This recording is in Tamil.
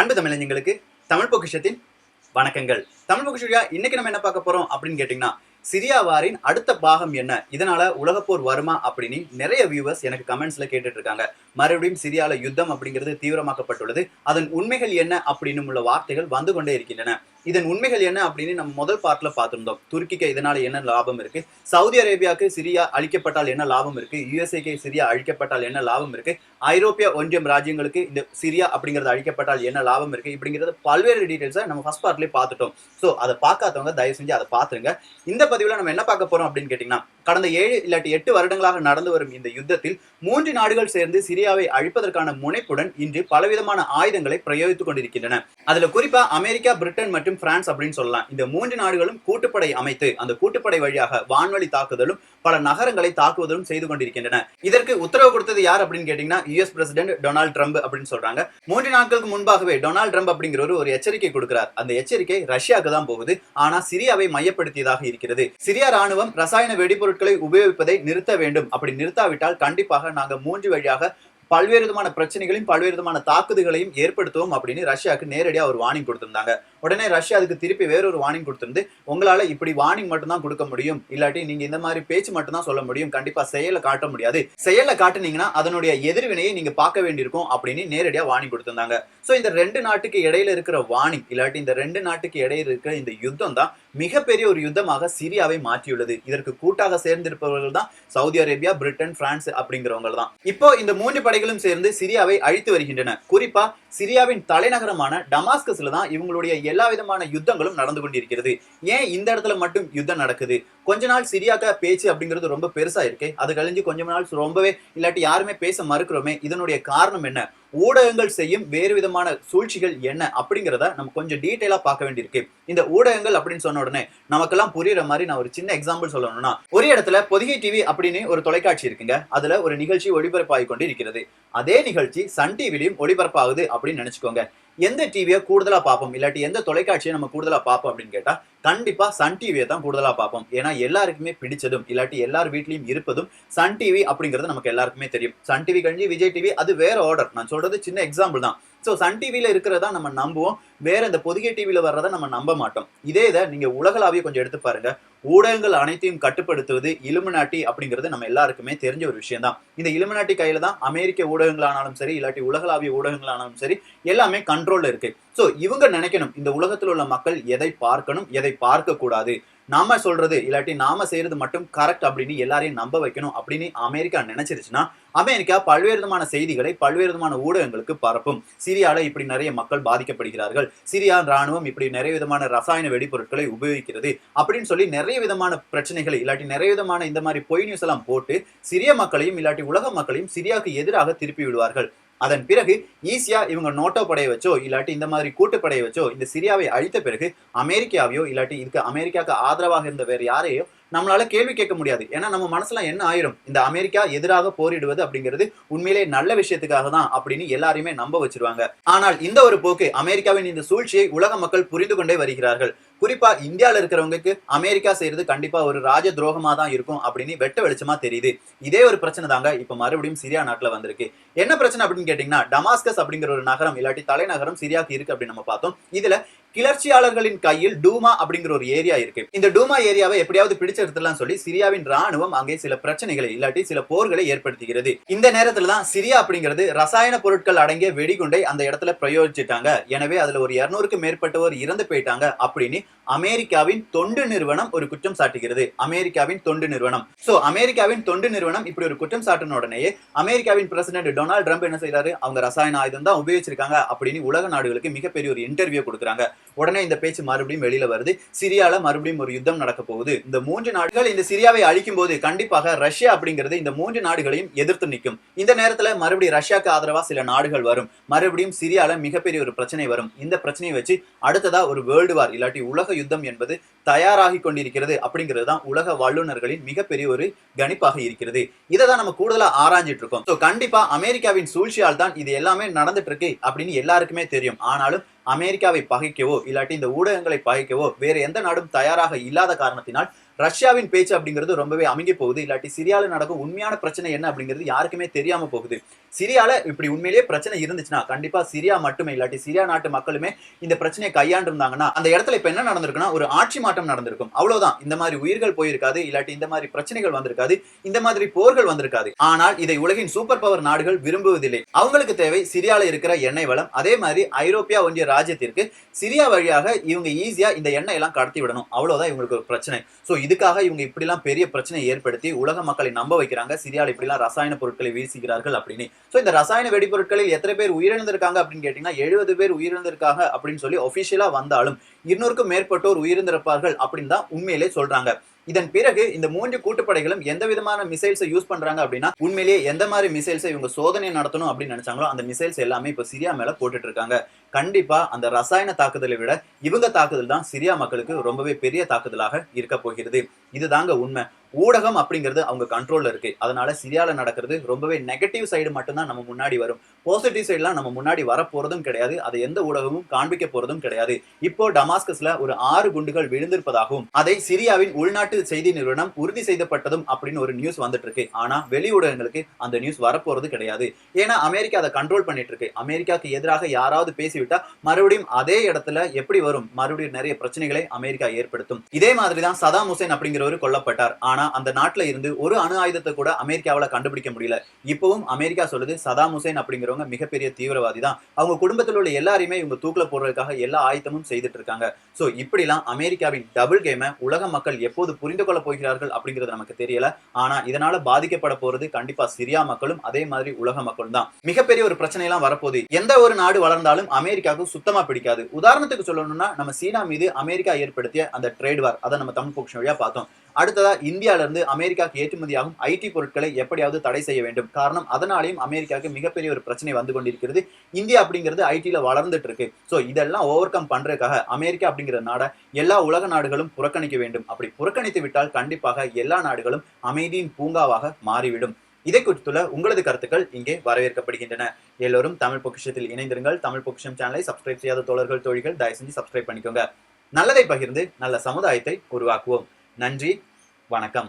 அன்பு தமிழஞ்சங்களுக்கு தமிழ் பொக்கிஷத்தின் வணக்கங்கள். தமிழ் பொக்கிஷா இன்னைக்கு நம்ம என்ன பார்க்க போறோம் அப்படின்னு கேட்டீங்கன்னா, சிரியா வாரின் அடுத்த பாகம் என்ன, இதனால உலகப்போர் வருமா அப்படின்னு நிறைய வியூவர்ஸ் எனக்கு கமெண்ட்ஸ்ல கேட்டுட்டு இருக்காங்க. மறுபடியும் சிரியால யுத்தம் அப்படிங்கிறது தீவிரமாக்கப்பட்டுள்ளது, அதன் உண்மைகள் என்ன அப்படின்னு உள்ள வார்த்தைகள் வந்து கொண்டே இருக்கின்றன. இதன் உண்மைகள் என்ன அப்படின்னு நம்ம முதல் பார்ட்ல பார்த்திருந்தோம். துருக்கிக்கு இதனால என்ன லாபம் இருக்கு, சவுதி அரேபியாவுக்கு சிரியா அழிக்கப்பட்டால் என்ன லாபம் இருக்கு, யுஎஸ்ஏக்கு சிரியா அழிக்கப்பட்டால் என்ன லாபம் இருக்கு, ஐரோப்பிய ஒன்றியம் ராஜ்யங்களுக்கு இந்த சிரியா அப்படிங்கிறது அழிக்கப்பட்டால் என்ன லாபம் இருக்கு, இப்படிங்கிறது பல்வேறு டீடைல்ஸை நம்ம ஃபர்ஸ்ட் பார்ட்லயே பார்த்துட்டோம். ஸோ அதை பார்க்காதவங்க தயவு செஞ்சு அதை பார்த்துருங்க. இந்த பதிவில் நம்ம என்ன பார்க்க போறோம் அப்படின்னு கேட்டீங்கன்னா, கடந்த 7 இல்லாட்டி 8 வருடங்களாக நடந்து வரும் இந்த யுத்தத்தில் 3 நாடுகள் சேர்ந்து சிரியாவை அழிப்பதற்கான முனைப்புடன் இன்று பலவிதமான ஆயுதங்களை பிரயோகித்துக் கொண்டிருக்கின்றன. அதுல குறிப்பா அமெரிக்கா, பிரிட்டன் மற்றும் பிரான்ஸ் அப்படின்னு சொல்லலாம். இந்த 3 நாடுகளும் கூட்டுப்படை அமைத்து அந்த கூட்டுப்படை வழியாக வான்வழி தாக்குதலும் பல நகரங்களை தாக்குவதும் செய்து கொண்டிருக்கின்றன. இதற்கு உத்தரவு கொடுத்தது யார் அப்படின்னு கேட்டீங்கன்னா, யுஎஸ் பிரசிடென்ட் டொனால்ட் ட்ரம்ப் அப்படின்னு சொல்றாங்க. 3 நாட்களுக்கு முன்பாகவே டொனால்ட் ட்ரம்ப் அப்படிங்கிறவர் ஒரு எச்சரிக்கை கொடுக்கிறார். அந்த எச்சரிக்கை ரஷ்யாவுக்கு தான் போகுது, ஆனா சிரியாவை மையப்படுத்தியதாக இருக்கிறது. சிரியா ராணுவம் ரசாயன வெடிபொருட்களை உபயோகிப்பதை நிறுத்த வேண்டும். அப்படி நிறுத்தாவிட்டால் கண்டிப்பாக நாங்க 3 வழியாக பல்வேறு விதமான பிரச்சனைகளையும் பல்வேறு விதமான தாக்குதல்களையும் ஏற்படுத்துவோம் அப்படின்னு ரஷ்யாவுக்கு நேரடியாக ஒரு வார்னிங் கொடுத்திருந்தாங்க. உடனே ரஷ்யா அதுக்கு திருப்பி வேறொரு வார்னிங் கொடுத்திருந்து, உங்களால இப்படி வார்னிங் மட்டும் தான் கொடுக்க முடியும், இல்லாட்டி நீங்க இந்த மாதிரி பேச்சு மட்டும் தான் சொல்ல முடியும், கண்டிப்பா செயலை காட்ட முடியாது, செயலை காட்டுனீங்கன்னா அதனுடைய எதிர்வினையை நீங்க பார்க்க வேண்டியிருக்கும் அப்படின்னு நேரடியா வார்னிங் கொடுத்திருந்தாங்க. சோ இந்த 2 நாட்டுக்கு இடையில இருக்கிற வார்னிங் இல்லாட்டி இந்த 2 நாட்டுக்கு இடையில இருக்கிற இந்த யுத்தம் தான் மிகப்பெரிய ஒரு யுத்தமாக சிரியாவை மாற்றியுள்ளது. இதற்கு கூட்டாக சேர்ந்திருப்பவர்கள் தான் சவுதி அரேபியா, பிரிட்டன், பிரான்ஸ் அப்படிங்கிறவங்க தான். இப்போ இந்த 3 படைகளும் சேர்ந்து சிரியாவை அழித்து வருகின்றன. குறிப்பா சிரியாவின் தலைநகரமான டமாஸ்கஸ்ல தான் இவங்களுடைய எல்லா விதமான யுத்தங்களும் நடந்து கொண்டிருக்கிறது. ஏன் இந்த இடத்துல மட்டும் யுத்தம் நடக்குது? கொஞ்ச நாள் சிரியாக்க பேச்சு அப்படிங்கிறது ரொம்ப பெருசா இருக்கு, அது கழிஞ்சு கொஞ்ச நாள் ரொம்பவே இல்லாட்டி யாருமே பேச மறுக்கிறோமே, இதனுடைய காரணம் என்ன, ஊடகங்கள் செய்யும் வேறு விதமான சூழ்ச்சிகள் என்ன அப்படிங்கிறத நம்ம கொஞ்சம் டீட்டெயிலா பார்க்க வேண்டியிருக்கு. இந்த ஊடகங்கள் அப்படின்னு சொன்ன உடனே நமக்கெல்லாம் புரியுற மாதிரி நான் ஒரு சின்ன எக்ஸாம்பிள் சொல்லணும்னா, ஒரு இடத்துல பொதிகை டிவி அப்படின்னு ஒரு தொலைக்காட்சி இருக்குங்க, அதுல ஒரு நிகழ்ச்சி ஒளிபரப்பாகி கொண்டு இருக்கிறது. அதே நிகழ்ச்சி சன் டிவிலையும் ஒளிபரப்பாகுது அப்படின்னு நினைச்சுக்கோங்க. எந்த டிவியை கூடுதலா பார்ப்போம், இல்லாட்டி எந்த தொலைக்காட்சியை நம்ம கூடுதலா பார்ப்போம் அப்படின்னு கேட்டா கண்டிப்பா சன் டிவியை தான் கூடுதலா பார்ப்போம். ஏன்னா எல்லாருக்குமே பிடிச்சதும் இல்லாட்டி எல்லார் வீட்லயும் இருப்பதும் சன் டிவி அப்படிங்கிறது நமக்கு எல்லாருக்குமே தெரியும். சன் டிவி கழிஞ்சு விஜய் டிவி அது வேற ஆர்டர், நான் சொல்றது சின்ன எக்ஸாம்பிள் தான். ஸோ சன் டிவியில இருக்கிறதா நம்ம நம்புவோம், வேற இந்த பொதிகை டிவியில வர்றதை நம்ம நம்ப மாட்டோம். இதே இதை நீங்க உலகளாவிய கொஞ்சம் எடுத்து பாருங்க. ஊடகங்கள் அனைத்தையும் கட்டுப்படுத்துவது இலுமினாட்டி அப்படிங்கிறது நம்ம எல்லாருக்குமே தெரிஞ்ச ஒரு விஷயம் தான். இந்த இலுமினாட்டி கையில தான் அமெரிக்க ஊடகங்களானாலும் சரி இல்லாட்டி உலகளாவிய ஊடகங்களானாலும் சரி எல்லாமே கண்ட்ரோல்ல இருக்கு. சோ இவங்க நினைக்கணும் இந்த உலகத்தில் உள்ள மக்கள் எதை பார்க்கணும் எதை பார்க்க கூடாது, நாம சொல்றது இல்லாட்டி நாம செய்யறது மட்டும் கரெக்ட் அப்படின்னு எல்லாரையும் நம்ப வைக்கணும் அப்படின்னு அமெரிக்கா நினைச்சிருச்சுன்னா அமெரிக்கா பல்வேறு விதமான செய்திகளை பல்வேறு விதமான ஊடகங்களுக்கு பரப்பும். சிரியால இப்படி நிறைய மக்கள் பாதிக்கப்படுகிறார்கள், சிரியா ராணுவம் இப்படி நிறைய விதமான ரசாயன வெடிபொருட்களை உபயோகிக்கிறது அப்படின்னு சொல்லி நிறைய விதமான பிரச்சனைகளை இல்லாட்டி நிறைய விதமான இந்த மாதிரி பொய் நியூஸ் எல்லாம் போட்டு சிரிய மக்களையும் இல்லாட்டி உலக மக்களையும் சிரியாவுக்கு எதிராக திருப்பி விடுவார்கள். அதன் பிறகு ஈஸியா இவங்க நோட்டோ படையை வச்சோ இல்லாட்டி இந்த மாதிரி கூட்டுப்படையை வச்சோ இந்த சிரியாவை அழித்த பிறகு அமெரிக்காவையோ இல்லாட்டி இதுக்கு அமெரிக்காவுக்கு ஆதரவாக இருந்த வேற யாரையோ நம்மளால கேள்வி கேட்க முடியாது. ஏன்னா நம்ம மனசுல என்ன ஆயிரும், இந்த அமெரிக்கா எதிராக போரிடுவது அப்படிங்கிறது உண்மையிலே நல்ல விஷயத்துக்காக தான் அப்படின்னு எல்லாரையுமே நம்ப வச்சிருவாங்க. ஆனால் இந்த ஒரு போக்கு அமெரிக்காவின் இந்த சூழ்ச்சியை உலக மக்கள் புரிந்து கொண்டே வருகிறார்கள். குறிப்பா இந்தியாவில இருக்கிறவங்களுக்கு அமெரிக்கா செய்யறது கண்டிப்பா ஒரு ராஜ துரோகமா தான் இருக்கும் அப்படின்னு வெட்ட வெளிச்சமா தெரியுது. இதே ஒரு பிரச்சனை தாங்க இப்ப மறுபடியும் சிரியா நாட்டுல வந்திருக்கு. என்ன பிரச்சனை அப்படின்னு கேட்டீங்கன்னா, டமாஸ்கஸ் அப்படிங்கிற ஒரு நகரம் இல்லாட்டி தலைநகரம் சிரியாவுக்கு இருக்கு அப்படின்னு நம்ம பார்த்தோம். இதுல கிளர்ச்சியாளர்களின் கையில் டூமா அப்படிங்கிற ஒரு ஏரியா இருக்கு. இந்த டூமா ஏரியாவை எப்படியாவது பிடிச்செடுத்துலாம் சொல்லி சிரியாவின் ராணுவம் அங்கே சில பிரச்சனைகளை இல்லாட்டி சில போர்களை ஏற்படுத்துகிறது. இந்த நேரத்துல தான் சிரியா அப்படிங்கிறது ரசாயன பொருட்கள் அடங்கிய வெடிகுண்டை அந்த இடத்துல பிரயோகிச்சிட்டாங்க. எனவே அதுல ஒரு 200க்கும் மேற்பட்டவர் இறந்து போயிட்டாங்க அப்படின்னு அமெரிக்காவின் தொண்டு நிறுவனம் ஒரு குற்றம் சாட்டுகிறது. அமெரிக்காவின் தொண்டு நிறுவனம். சோ அமெரிக்காவின் தொண்டு நிறுவனம் இப்படி ஒரு குற்றம் சாட்டின உடனே அமெரிக்காவின் பிரசிடென்ட் டொனால்ட் ட்ரம்ப் என்ன செய்யறாரு, அவங்க ரசாயன ஆயுதம் தான் உபயோகிச்சிருக்காங்க அப்படின்னு உலக நாடுகளுக்கு மிகப்பெரிய ஒரு இன்டர்வியூ கொடுக்குறாங்க. உடனே இந்த பேச்சு மறுபடியும் வெளியில வருது, சிரியால மறுபடியும் ஒரு யுத்தம் நடக்க போகுது. இந்த 3 நாடுகள் இந்த சிரியாவை அழிக்கும் போது கண்டிப்பாக ரஷ்யா அப்படிங்கிறது இந்த 3 நாடுகளையும் எதிர்த்து நிற்கும். இந்த நேரத்துல மறுபடியும் ரஷ்யாக்கு ஆதரவா சில நாடுகள் வரும், மறுபடியும் சிரியால மிகப்பெரிய ஒரு பிரச்சனை வரும். இந்த பிரச்சனையை வச்சு அடுத்ததா ஒரு வேர்ல்டு வார் இல்லாட்டி உலக யுத்தம் என்பது தயாராகி கொண்டிருக்கிறது அப்படிங்கிறது தான் உலக வல்லுநர்களின் மிகப்பெரிய ஒரு கணிப்பாக இருக்கிறது. இதை தான் நம்ம கூடுதலா ஆராய்ஞ்சிட்டு இருக்கோம். கண்டிப்பா அமெரிக்காவின் சூழ்ச்சியால் தான் இது எல்லாமே நடந்துட்டு இருக்கு அப்படின்னு எல்லாருக்குமே தெரியும். ஆனாலும் அமெரிக்காவை பகைக்கவோ இல்லாட்டி இந்த ஊடகங்களை பகைக்கவோ வேற எந்த நாடும் தயாராக இல்லாத காரணத்தினால் ரஷ்யாவின் பேச்சு அப்படிங்கிறது ரொம்பவே அமுங்கி போகுது. இல்லாட்டி சிரியால நடக்கும் உண்மையான பிரச்சனை என்ன அப்படிங்கிறது யாருக்குமே தெரியாம போகுது. சிரியால இப்படி உண்மையிலேயே பிரச்சனை இருந்துச்சுன்னா கண்டிப்பா சிரியா மட்டுமே இல்லாட்டி சிரியா நாட்டு மக்களுமே இந்த பிரச்சனையை கையாண்டு இருந்தாங்கன்னா அந்த இடத்துல இப்ப என்ன நடந்திருக்குன்னா ஒரு ஆட்சி மாற்றம் நடந்திருக்கும். அவ்வளவுதான். இந்த மாதிரி உயிர்கள் போயிருக்காது, இல்லாட்டி இந்த மாதிரி பிரச்சனைகள் வந்திருக்காது, இந்த மாதிரி போர்கள் வந்திருக்காது. ஆனால் இதை உலகின் சூப்பர் பவர் நாடுகள் விரும்புவதில்லை. அவங்களுக்கு தேவை சிரியால இருக்கிற எண்ணெய் வளம். அதே மாதிரி ஐரோப்பியா ஒன்றிய ராஜ்யத்திற்கு சிரியா வழியாக இவங்க ஈஸியா இந்த எண்ணெய் எல்லாம் கடத்தி விடணும். அவ்வளவுதான் இவங்களுக்கு ஒரு பிரச்சனை. சோ இதுக்காக இவங்க இப்படிலாம் பெரிய பிரச்சனையை ஏற்படுத்தி உலக மக்களை நம்ப வைக்கிறாங்க சிரியால இப்படிலாம் ரசாயன பொருட்களை வீசுகிறார்கள் அப்படின்னு. சோ இந்த ரசாயன வெடிபொருட்களில் எத்தனை பேர் உயிரிழந்திருக்காங்க அப்படின்னு கேட்டீங்கன்னா 70 பேர் உயிரிழந்திருக்காங்க அப்படின்னு சொல்லி ஒபிஷியலா வந்தாலும் 200க்கும் மேற்பட்டோர் உயிரிழந்திருப்பார்கள் அப்படின்னு தான் உண்மையிலே சொல்றாங்க. இதன் பிறகு இந்த 3 கூட்டுப்படைகளும் எந்த விதமான மிசைல்ஸை யூஸ் பண்றாங்க அப்படின்னா உண்மையிலேயே எந்த மாதிரி மிசைல்ஸை இவங்க சோதனை நடத்தணும் அப்படின்னு நினைச்சாங்களோ அந்த மிசைல்ஸ் எல்லாமே இப்ப சிரியா மேல போட்டுட்டு இருக்காங்க. கண்டிப்பா அந்த ரசாயன தாக்குதலை விட இவங்க தாக்குதல் தான் சிரியா மக்களுக்கு ரொம்பவே பெரிய தாக்குதலாக இருக்க போகிறது. இதுதாங்க உண்மை. ஊடகம் அப்படிங்கிறது அவங்க கண்ட்ரோல்ல இருக்கு. அதனால சிரியால நடக்கிறது ரொம்பவே நெகட்டிவ் சைடு மட்டும்தான் நம்ம முன்னாடி வரும். பாசிட்டிவ் சைட்லாம் நம்ம முன்னாடி வர போறதும் கிடையாது. அதை எந்த ஊடகமும் காண்பிக்க போறதும் கிடையாது. இப்போ டமாஸ்கஸ்ல ஒரு 6 குண்டுகள் விழுந்திருப்பதாகவும் அதை சிரியாவின் உள்நாட்டு செய்தி நிறுவனம் உறுதி செய்யப்பட்டதும் அப்படின்னு ஒரு நியூஸ் வந்துட்டு இருக்கு. ஆனா வெளி ஊடகங்களுக்கு அந்த நியூஸ் வரப்போறது கிடையாது. ஏன்னா அமெரிக்கா அதை கண்ட்ரோல் பண்ணிட்டு இருக்கு. அமெரிக்காவுக்கு எதிராக யாராவது பேசிவிட்டா மறுபடியும் அதே இடத்துல எப்படி வரும், மறுபடியும் நிறைய பிரச்சனைகளை அமெரிக்கா ஏற்படுத்தும். இதே மாதிரிதான் சதாம் ஹுசேன் அப்படிங்கிறவர் கொல்லப்பட்டார். ஆனா அந்த நாட்டுல இருந்து ஒரு அணு ஆயுதத்தை கூட அமெரிக்காவால கண்டுபிடிக்க முடியல. இப்பவும் அமெரிக்கா சொல்லுது சதாம் ஹுசேன் அப்படிங்கிறவங்க மிகப்பெரிய தீவிரவாதி தான். அவங்க குடும்பத்தில் உள்ள எல்லாரையுமே இவங்க தூக்கில போடுறதுக்காக எல்லா ஆயுதமும் செய்துட்டு இருக்காங்க. சோ இப்படிலாம் அமெரிக்காவின் டபுள் கேமை உலக மக்கள் எப்போது புரிந்து கொள்ள போகிறார்கள் அப்படிங்கிறது நமக்கு தெரியல. ஆனா இதனால பாதிக்கப்பட போறது கண்டிப்பா சிரியா மக்களும் அதே மாதிரி உலக மக்களும் தான். மிகப்பெரிய ஒரு பிரச்சனை எல்லாம் வரப்போகுது. எந்த ஒரு நாடு வளர்ந்தாலும் அமெரிக்காவுக்கு சுத்தமா பிடிக்காது. உதாரணத்துக்கு சொல்லணும்னா நம்ம சீனா மீது அமெரிக்கா ஏற்படுத்திய அந்த ட்ரேட் வார் அதை நம்ம தமிழ் பொக்ஷன் வழியா பார்த்தோம். அடுத்ததா இந்தியால இருந்து அமெரிக்காவுக்கு ஏற்றுமதியாகும் ஐடி பொருட்களை எப்படியாவது தடை செய்ய வேண்டும். காரணம் அதனாலையும் அமெரிக்காவுக்கு மிகப்பெரிய ஒரு பிரச்சனை வந்து கொண்டிருக்கிறது. இந்தியா அப்படிங்கிறது ஐடில வளர்ந்துட்டு இருக்கு. சோ இதெல்லாம் ஓவர் கம் பண்றதுக்காக அமெரிக்கா அப்படிங்கிற நாடை எல்லா உலக நாடுகளும் புறக்கணிக்க வேண்டும். அப்படி புறக்கணித்து விட்டால் கண்டிப்பாக எல்லா நாடுகளும் அமைதியின் பூங்காவாக மாறிவிடும். இதை குறித்துள்ள உங்களது கருத்துக்கள் இங்கே வரவேற்கப்படுகின்றன. எல்லோரும் தமிழ் பொக்கிஷத்தில் இணைந்திருங்கள். தமிழ் பொக்கிஷம் சேனலை சப்ஸ்கிரைப் செய்யாத தோழர்கள் தோழிகள் தயவு செஞ்சு சப்ஸ்கிரைப் பண்ணிக்கோங்க. நல்லதை பகிர்ந்து நல்ல சமுதாயத்தை உருவாக்குவோம். நன்றி, வணக்கம்.